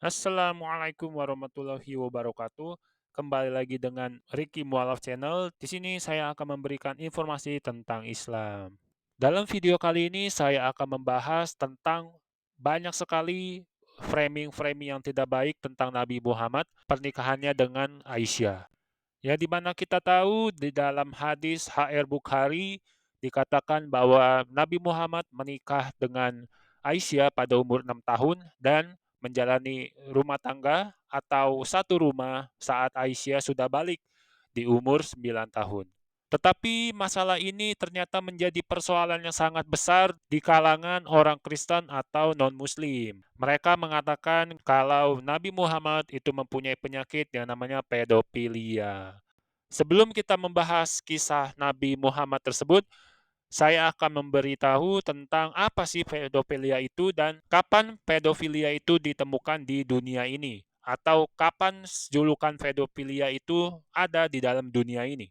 Assalamualaikum warahmatullahi wabarakatuh. Kembali lagi dengan Ricky Mualaf Channel. Di sini saya akan memberikan informasi tentang Islam. Dalam video kali ini saya akan membahas tentang banyak sekali framing-framing yang tidak baik tentang Nabi Muhammad, pernikahannya dengan Aisyah. Ya, di mana kita tahu di dalam hadis HR Bukhari dikatakan bahwa Nabi Muhammad menikah dengan Aisyah pada umur 6 tahun dan menjalani rumah tangga atau satu rumah saat Aisyah sudah balik di umur 9 tahun. Tetapi masalah ini ternyata menjadi persoalan yang sangat besar di kalangan orang Kristen atau non-Muslim. Mereka mengatakan kalau Nabi Muhammad itu mempunyai penyakit yang namanya pedofilia. Sebelum kita membahas kisah Nabi Muhammad tersebut, saya akan memberitahu tentang apa sih pedofilia itu dan kapan pedofilia itu ditemukan di dunia ini, atau kapan julukan pedofilia itu ada di dalam dunia ini.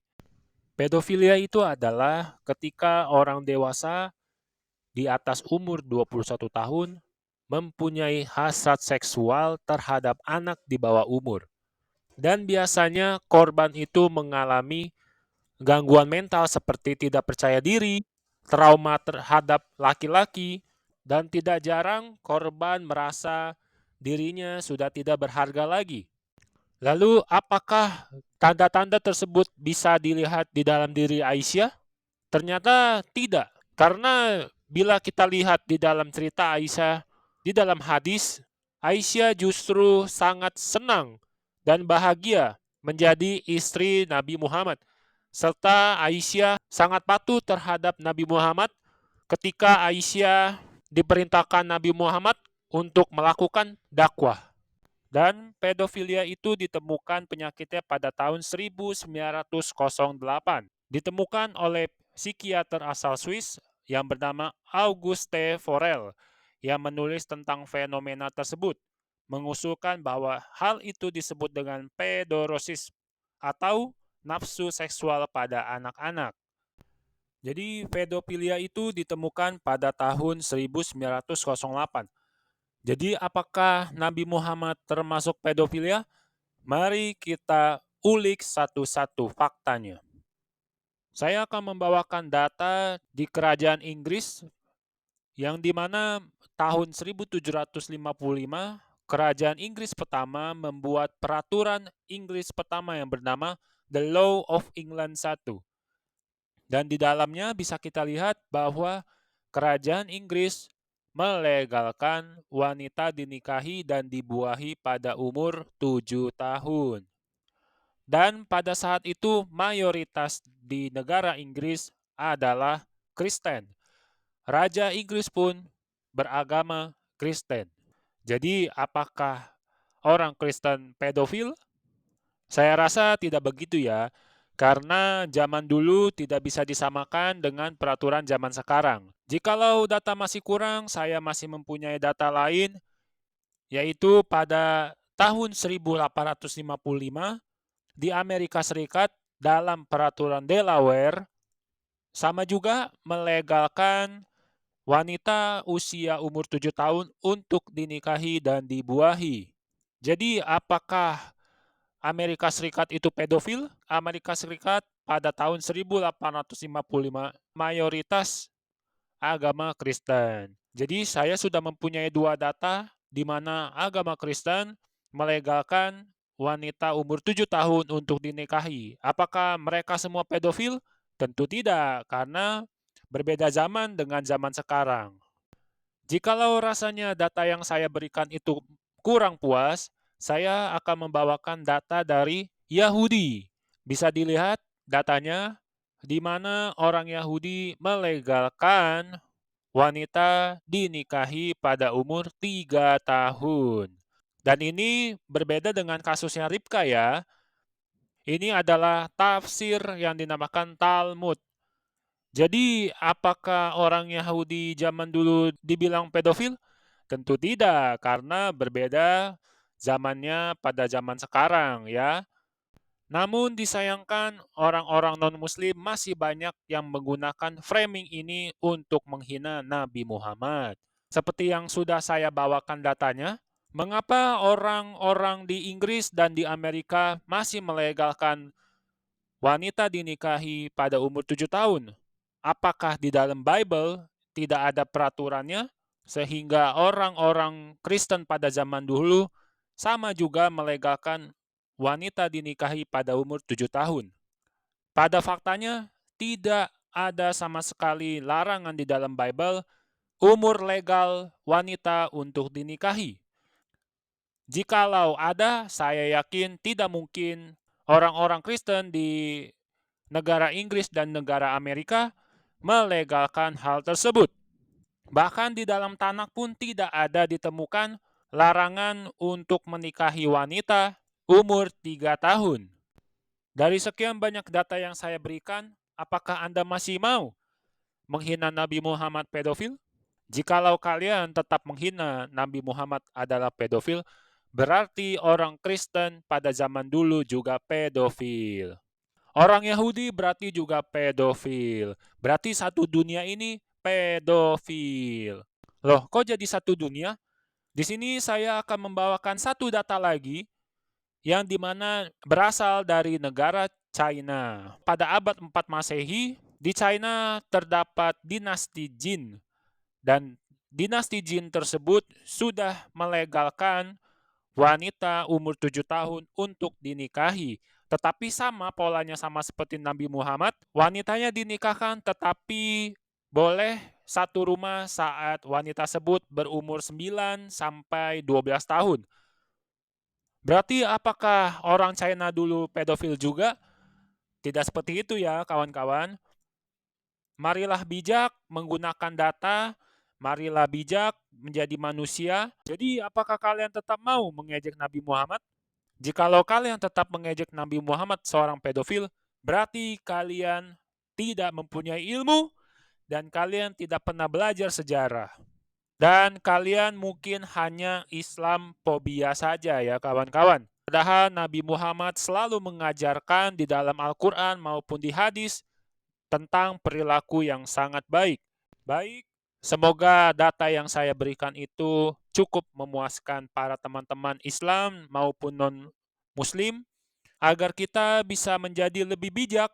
Pedofilia itu adalah ketika orang dewasa di atas umur 21 tahun mempunyai hasrat seksual terhadap anak di bawah umur. Dan biasanya korban itu mengalami gangguan mental seperti tidak percaya diri, trauma terhadap laki-laki, dan tidak jarang korban merasa dirinya sudah tidak berharga lagi. Lalu apakah tanda-tanda tersebut bisa dilihat di dalam diri Aisyah? Ternyata tidak, karena bila kita lihat di dalam cerita Aisyah, di dalam hadis, Aisyah justru sangat senang dan bahagia menjadi istri Nabi Muhammad. Serta Aisyah sangat patuh terhadap Nabi Muhammad ketika Aisyah diperintahkan Nabi Muhammad untuk melakukan dakwah. Dan pedofilia itu ditemukan penyakitnya pada tahun 1908. Ditemukan oleh psikiater asal Swiss yang bernama Auguste Forel yang menulis tentang fenomena tersebut, mengusulkan bahwa hal itu disebut dengan pedorosis atau nafsu seksual pada anak-anak. Jadi pedofilia itu ditemukan pada tahun 1908. Jadi apakah Nabi Muhammad termasuk pedofilia? Mari kita ulik satu-satu faktanya. Saya akan membawakan data di kerajaan Inggris yang dimana tahun 1755 kerajaan Inggris pertama membuat peraturan Inggris pertama yang bernama The Law of England 1. Dan di dalamnya bisa kita lihat bahwa kerajaan Inggris melegalkan wanita dinikahi dan dibuahi pada umur 7 tahun. Dan pada saat itu mayoritas di negara Inggris adalah Kristen. Raja Inggris pun beragama Kristen. Jadi apakah orang Kristen pedofil? Saya rasa tidak begitu ya. Karena zaman dulu tidak bisa disamakan dengan peraturan zaman sekarang. Jikalau data masih kurang, saya masih mempunyai data lain, yaitu pada tahun 1855 di Amerika Serikat dalam peraturan Delaware sama juga melegalkan wanita usia umur 7 tahun untuk dinikahi dan dibuahi. Jadi apakah Amerika Serikat itu pedofil? Amerika Serikat pada tahun 1855 mayoritas agama Kristen. Jadi saya sudah mempunyai dua data di mana agama Kristen melegalkan wanita umur 7 tahun untuk dinikahi. Apakah mereka semua pedofil? Tentu tidak, karena berbeda zaman dengan zaman sekarang. Jikalau rasanya data yang saya berikan itu kurang puas, saya akan membawakan data dari Yahudi. Bisa dilihat datanya di mana orang Yahudi melegalkan wanita dinikahi pada umur 3 tahun. Dan ini berbeda dengan kasusnya Ribka ya. Ini adalah tafsir yang dinamakan Talmud. Jadi apakah orang Yahudi zaman dulu dibilang pedofil? Tentu tidak, karena berbeda zamannya pada zaman sekarang ya. Namun disayangkan orang-orang non-muslim masih banyak yang menggunakan framing ini untuk menghina Nabi Muhammad. Seperti yang sudah saya bawakan datanya, Mengapa orang-orang di Inggris dan di Amerika masih melegalkan wanita dinikahi pada umur 7 tahun? Apakah di dalam Bible tidak ada peraturannya? Sehingga orang-orang Kristen pada zaman dulu sama juga melegalkan wanita dinikahi pada umur 7 tahun. Pada faktanya, tidak ada sama sekali larangan di dalam Bible umur legal wanita untuk dinikahi. Jikalau ada, saya yakin tidak mungkin orang-orang Kristen di negara Inggris dan negara Amerika melegalkan hal tersebut. Bahkan di dalam Tanakh pun tidak ada ditemukan larangan untuk menikahi wanita umur 3 tahun. Dari sekian banyak data yang saya berikan, apakah Anda masih mau menghina Nabi Muhammad pedofil? Jikalau kalian tetap menghina Nabi Muhammad adalah pedofil, berarti orang Kristen pada zaman dulu juga pedofil. Orang Yahudi berarti juga pedofil. Berarti satu dunia ini pedofil. Loh, kok jadi satu dunia? Di sini saya akan membawakan satu data lagi yang dimana berasal dari negara China. Pada abad 4 Masehi, di China terdapat dinasti Jin. Dan dinasti Jin tersebut sudah melegalkan wanita umur 7 tahun untuk dinikahi. Tetapi sama polanya sama seperti Nabi Muhammad, wanitanya dinikahkan tetapi boleh satu rumah saat wanita tersebut berumur 9 sampai 12 tahun. Berarti apakah orang China dulu pedofil juga? Tidak seperti itu ya kawan-kawan. Marilah bijak menggunakan data, marilah bijak menjadi manusia. Jadi apakah kalian tetap mau mengejek Nabi Muhammad? Jikalau kalian tetap mengejek Nabi Muhammad seorang pedofil, berarti kalian tidak mempunyai ilmu dan kalian tidak pernah belajar sejarah. Dan kalian mungkin hanya Islam fobia saja ya kawan-kawan. Padahal Nabi Muhammad selalu mengajarkan di dalam Al-Quran maupun di hadis tentang perilaku yang sangat baik. Baik, semoga data yang saya berikan itu cukup memuaskan para teman-teman Islam maupun non-Muslim agar kita bisa menjadi lebih bijak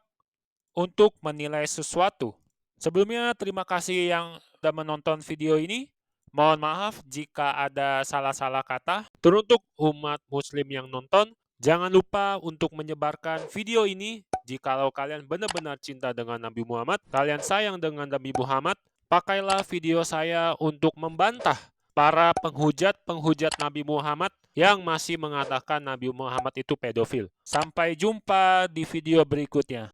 untuk menilai sesuatu. Sebelumnya, terima kasih yang sudah menonton video ini. Mohon maaf jika ada salah-salah kata. Teruntuk umat Muslim yang nonton, jangan lupa untuk menyebarkan video ini. Jikalau kalian benar-benar cinta dengan Nabi Muhammad, kalian sayang dengan Nabi Muhammad, pakailah video saya untuk membantah para penghujat Nabi Muhammad yang masih mengatakan Nabi Muhammad itu pedofil. Sampai jumpa di video berikutnya.